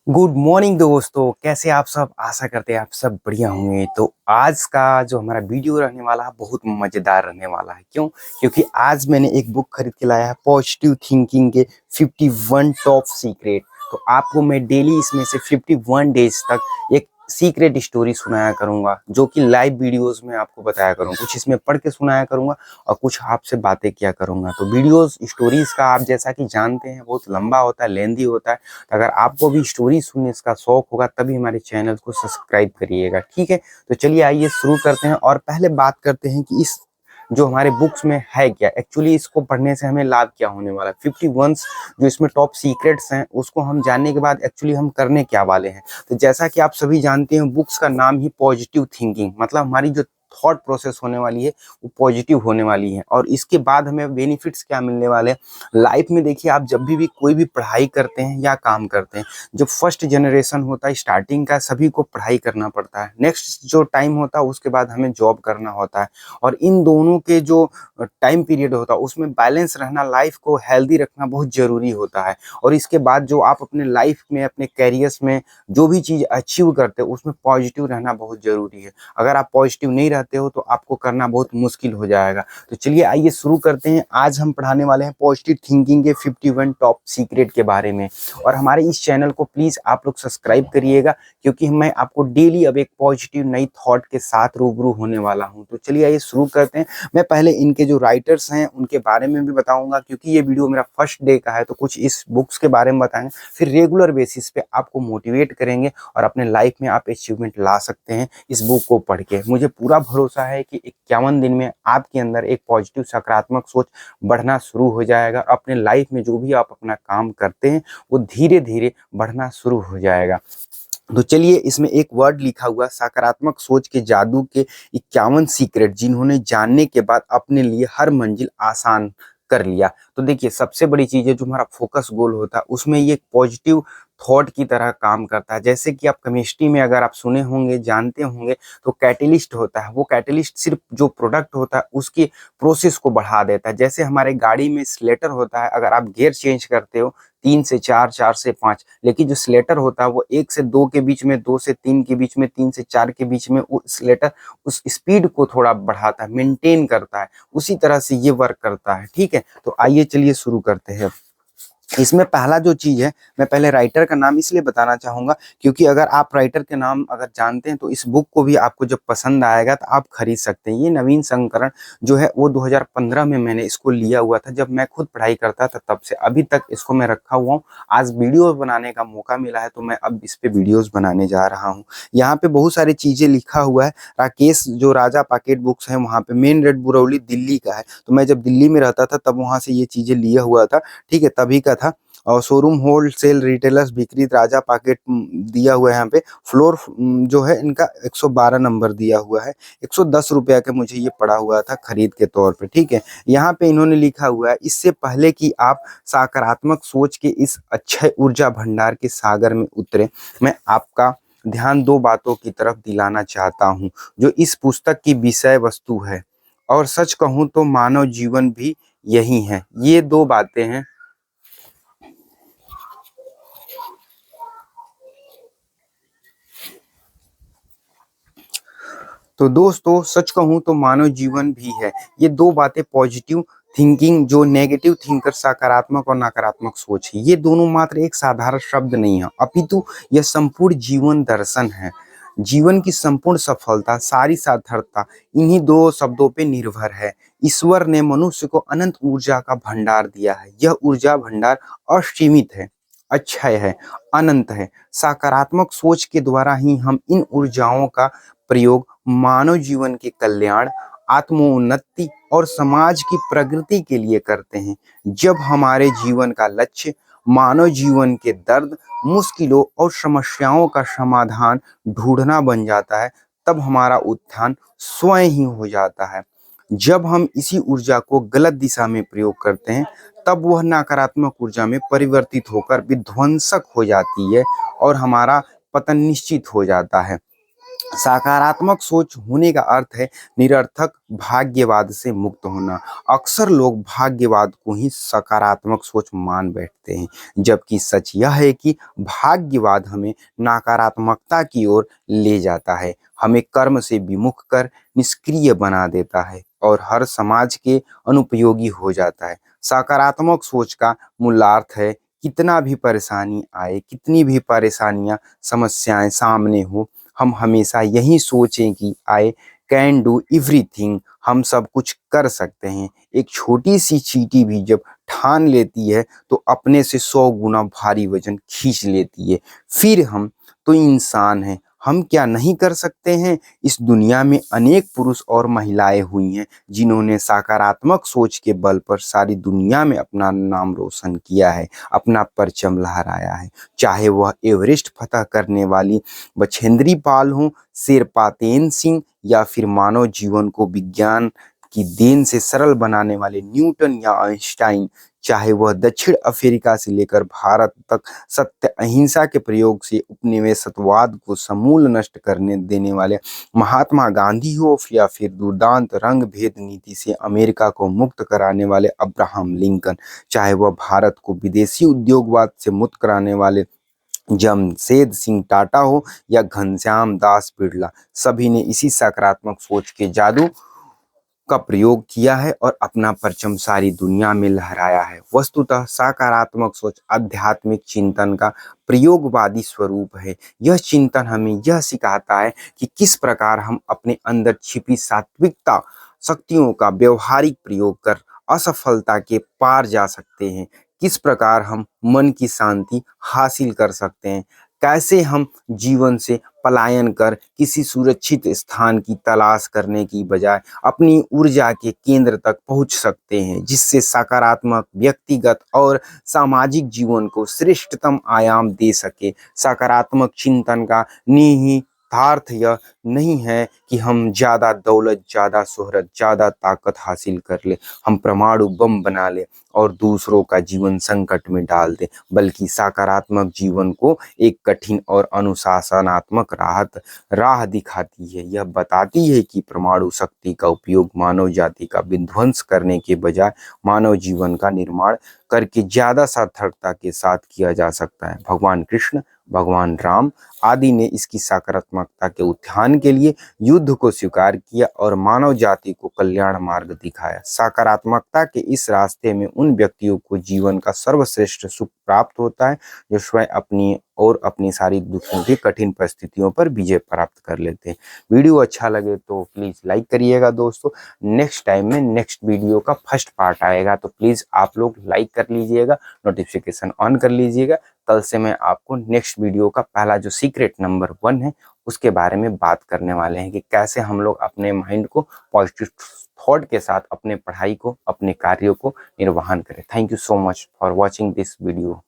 Good morning दोस्तों, कैसे आप सब। आशा करते हैं आप सब बढ़िया होंगे। तो आज का जो हमारा वीडियो रहने वाला है बहुत मज़ेदार रहने वाला है। क्यों? क्योंकि आज मैंने एक बुक खरीद के लाया है, पॉजिटिव थिंकिंग के 51 टॉप सीक्रेट। तो आपको मैं डेली इसमें से 51 डेज तक एक सीक्रेट स्टोरी सुनाया करूंगा, जो कि लाइव वीडियोस में आपको बताया करूंगा। कुछ इसमें पढ़ के सुनाया करूंगा और कुछ आपसे बातें किया करूंगा। तो वीडियोस स्टोरीज का आप जैसा कि जानते हैं बहुत लंबा होता है, लेंदी होता है। अगर आपको भी स्टोरी सुनने का शौक होगा तभी हमारे चैनल को सब्सक्राइब करिएगा, ठीक है। तो चलिए आइए शुरू करते हैं और पहले बात करते हैं कि इस जो हमारे बुक्स में है क्या, एक्चुअली इसको पढ़ने से हमें लाभ क्या होने वाला है। 51 जो इसमें टॉप सीक्रेट्स हैं उसको हम जानने के बाद एक्चुअली हम करने क्या वाले हैं। तो जैसा कि आप सभी जानते हैं, बुक्स का नाम ही पॉजिटिव थिंकिंग, मतलब हमारी जो थॉट प्रोसेस होने वाली है वो पॉजिटिव होने वाली है। और इसके बाद हमें बेनिफिट्स क्या मिलने वाले हैं लाइफ में। देखिए, आप जब भी कोई भी पढ़ाई करते हैं या काम करते हैं, जो फर्स्ट जनरेशन होता है स्टार्टिंग का, सभी को पढ़ाई करना पड़ता है। नेक्स्ट जो टाइम होता है उसके बाद हमें जॉब करना होता है। और इन दोनों के जो टाइम पीरियड होता है उसमें बैलेंस रहना, लाइफ को हेल्दी रखना बहुत ज़रूरी होता है। और इसके बाद जो आप अपने लाइफ में, अपने कैरियर्स में जो भी चीज़ अचीव करते हो उसमें पॉजिटिव रहना बहुत ज़रूरी है। अगर आप पॉजिटिव नहीं रहते हो तो आपको करना बहुत मुश्किल हो जाएगा। तो चलिए आइए शुरू करते हैं। आज हम पढ़ाने वाले हैं पॉजिटिव थिंकिंग के 51 टॉप सीक्रेट के बारे में। और हमारे इस चैनल को प्लीज़ आप लोग सब्सक्राइब करिएगा, क्योंकि मैं आपको डेली अब एक पॉजिटिव नई थॉट के साथ रूबरू होने वाला हूं। तो चलिए आइए शुरू करते हैं। मैं पहले इनके जो राइटर्स हैं उनके बारे में भी बताऊंगा, क्योंकि ये वीडियो मेरा फर्स्ट डे का है। तो कुछ इस बुक्स के बारे में बताएंगे, फिर रेगुलर बेसिस पे आपको मोटिवेट करेंगे और अपने लाइफ में आप अचीवमेंट ला सकते हैं इस बुक को पढ़ के। मुझे पूरा भरोसा है कि 51 दिन में आपके अंदर एक पॉजिटिव सकारात्मक सोच बढ़ना शुरू हो जाएगा। अपने लाइफ में जो भी आप अपना काम करते हैं वो धीरे धीरे बढ़ना शुरू हो जाएगा। तो चलिए, इसमें एक वर्ड लिखा हुआ, सकारात्मक सोच के जादू के 51 सीक्रेट, जिन्होंने जानने के बाद अपने लिए हर मंजिल आसान कर लिया। तो देखिए, सबसे बड़ी चीज है जो हमारा फोकस गोल होता है उसमें ये पॉजिटिव थॉट की तरह काम करता है। जैसे कि आप केमिस्ट्री में अगर आप सुने होंगे, जानते होंगे, तो कैटेलिस्ट होता है। वो कैटेलिस्ट सिर्फ जो प्रोडक्ट होता है उसकी प्रोसेस को बढ़ा देता है। जैसे हमारे गाड़ी में स्लेटर होता है, अगर आप गियर चेंज करते हो 3 से 4, 4 से 5, लेकिन जो स्लेटर होता है वो 1 से 2 के बीच में, 2 से 3 के बीच में, 3 से 4 के बीच में, वो स्लेटर उस स्पीड को थोड़ा बढ़ाता है, मेंटेन करता है। उसी तरह से ये वर्क करता है, ठीक है। तो आइए चलिए शुरू करते हैं। इसमें पहला जो चीज है, मैं पहले राइटर का नाम इसलिए बताना चाहूंगा क्योंकि अगर आप राइटर के नाम अगर जानते हैं तो इस बुक को भी आपको जब पसंद आएगा तो आप खरीद सकते हैं। ये नवीन संस्करण जो है वो 2015 में मैंने इसको लिया हुआ था, जब मैं खुद पढ़ाई करता था। तब से अभी तक इसको मैं रखा हुआ हूँ। आज वीडियो बनाने का मौका मिला है तो मैं अब इस पे वीडियोस बनाने जा रहा हूँ। यहाँ पे बहुत सारी चीजें लिखा हुआ है। राकेश जो राजा पॉकेट बुक्स है वहाँ पे, मेन रोड बुरौली दिल्ली का है। तो मैं जब दिल्ली में रहता था तब वहाँ से ये चीजें लिया हुआ था, ठीक है, तभी का था। और शोरूम होलसेल रिटेलर्स बिक्री राजा पॉकेट दिया हुआ है यहाँ पे। फ्लोर जो है इनका 112 नंबर दिया हुआ है। 110 रुपया का मुझे ये पड़ा हुआ था खरीद के तौर पे, ठीक है। यहाँ पे इन्होंने लिखा हुआ है, इससे पहले कि आप सकारात्मक सोच के इस अच्छे ऊर्जा भंडार के सागर में उतरे, मैं आपका ध्यान दो बातों की तरफ दिलाना चाहता हूँ जो इस पुस्तक की विषय वस्तु है। और सच कहूँ तो मानव जीवन भी यही है। ये दो बातें हैं। तो दोस्तों, सच कहूँ तो मानव जीवन भी है। ये दो बातें, पॉजिटिव थिंकिंग जो नेगेटिव थिंकर, सकारात्मक और नकारात्मक सोच है, ये दोनों मात्र एक साधारण शब्द नहीं है, अपितु यह संपूर्ण जीवन दर्शन है। जीवन की संपूर्ण सफलता, सारी सार्थकता इन्हीं दो शब्दों पे निर्भर है। ईश्वर ने मनुष्य को अनंत ऊर्जा का भंडार दिया है। यह ऊर्जा भंडार असीमित है, अक्षय है, अनंत है। सकारात्मक सोच के द्वारा ही हम इन ऊर्जाओं का प्रयोग मानव जीवन के कल्याण, आत्मोन्नति और समाज की प्रगति के लिए करते हैं। जब हमारे जीवन का लक्ष्य मानव जीवन के दर्द, मुश्किलों और समस्याओं का समाधान ढूंढना बन जाता है, तब हमारा उत्थान स्वयं ही हो जाता है। जब हम इसी ऊर्जा को गलत दिशा में प्रयोग करते हैं, तब वह नकारात्मक ऊर्जा में परिवर्तित होकर विध्वंसक हो जाती है और हमारा पतन निश्चित हो जाता है। सकारात्मक सोच होने का अर्थ है निरर्थक भाग्यवाद से मुक्त होना। अक्सर लोग भाग्यवाद को ही सकारात्मक सोच मान बैठते हैं, जबकि सच यह है कि भाग्यवाद हमें नकारात्मकता की ओर ले जाता है, हमें कर्म से विमुख कर निष्क्रिय बना देता है और हर समाज के अनुपयोगी हो जाता है। सकारात्मक सोच का मूलार्थ है कितना भी परेशानी आए, कितनी भी परेशानियां समस्याएं सामने हो, हम हमेशा यही सोचें कि आई कैन डू एवरीथिंग, हम सब कुछ कर सकते हैं। एक छोटी सी चींटी भी जब ठान लेती है तो अपने से 100 गुना भारी वजन खींच लेती है। फिर हम तो इंसान हैं, हम क्या नहीं कर सकते हैं। इस दुनिया में अनेक पुरुष और महिलाएं हुई हैं जिन्होंने सकारात्मक सोच के बल पर सारी दुनिया में अपना नाम रोशन किया है, अपना परचम लहराया है। चाहे वह एवरेस्ट फतह करने वाली बछेंद्री पाल हों, शेरपा तेनसिंह, या फिर मानव जीवन को विज्ञान की देन से सरल बनाने वाले न्यूटन या आइंस्टाइन, चाहे वह दक्षिण अफ्रीका से लेकर भारत तक सत्य अहिंसा के प्रयोग से उपनिवेशवाद को समूल नष्ट करने देने वाले महात्मा गांधी हो, या फिर दुर्दांत रंग भेद नीति से अमेरिका को मुक्त कराने वाले अब्राहम लिंकन, चाहे वह भारत को विदेशी उद्योगवाद से मुक्त कराने वाले जमशेद सिंह टाटा हो या घनश्याम दास बिरला, सभी ने इसी सकारात्मक सोच के जादू का प्रयोग किया है और अपना परचम सारी दुनिया में लहराया है। वस्तुतः सकारात्मक सोच आध्यात्मिक चिंतन का प्रयोगवादी स्वरूप है। यह चिंतन हमें यह सिखाता है कि किस प्रकार हम अपने अंदर छिपी सात्विकता शक्तियों का व्यवहारिक प्रयोग कर असफलता के पार जा सकते हैं, किस प्रकार हम मन की शांति हासिल कर सकते हैं, कैसे हम जीवन से पलायन कर किसी सुरक्षित स्थान की तलाश करने की बजाय अपनी ऊर्जा के केंद्र तक पहुंच सकते हैं, जिससे सकारात्मक व्यक्तिगत और सामाजिक जीवन को श्रेष्ठतम आयाम दे सके। सकारात्मक चिंतन का निहितार्थ यह नहीं है कि हम ज्यादा दौलत, ज्यादा शोहरत, ज्यादा ताकत हासिल कर ले, हम परमाणु बम बना ले और दूसरों का जीवन संकट में डाल दे, बल्कि सकारात्मक जीवन को एक कठिन और अनुशासनात्मक राह दिखाती है। यह बताती है कि परमाणु शक्ति का उपयोग मानव जाति का विध्वंस करने के बजाय मानव जीवन का निर्माण करके ज्यादा सार्थकता के साथ किया जा सकता है। भगवान कृष्ण, भगवान राम आदि ने इसकी सकारात्मकता के उत्थान के लिए युद्ध को स्वीकार किया और मानव जाति को कल्याण मार्ग दिखाया। सकारात्मकता के इस रास्ते में उन व्यक्तियों को जीवन का सर्वश्रेष्ठ सुख प्राप्त होता है जो स्वयं अपनी और अपनी सारी दुखों की कठिन परिस्थितियों पर विजय प्राप्त कर लेते हैं। वीडियो अच्छा लगे तो प्लीज लाइक करिएगा दोस्तों। नेक्स्ट टाइम में नेक्स्ट वीडियो का फर्स्ट पार्ट आएगा, तो प्लीज आप लोग लाइक कर लीजिएगा, नोटिफिकेशन ऑन कर लीजिएगा। कल से मैं आपको नेक्स्ट वीडियो का पहला जो सीक्रेट नंबर 1 है उसके बारे में बात करने वाले हैं कि कैसे हम लोग अपने माइंड को पॉजिटिव थॉट के साथ अपने पढ़ाई को, अपने कार्यों को निर्वहन करें। Thank you so much for watching this video.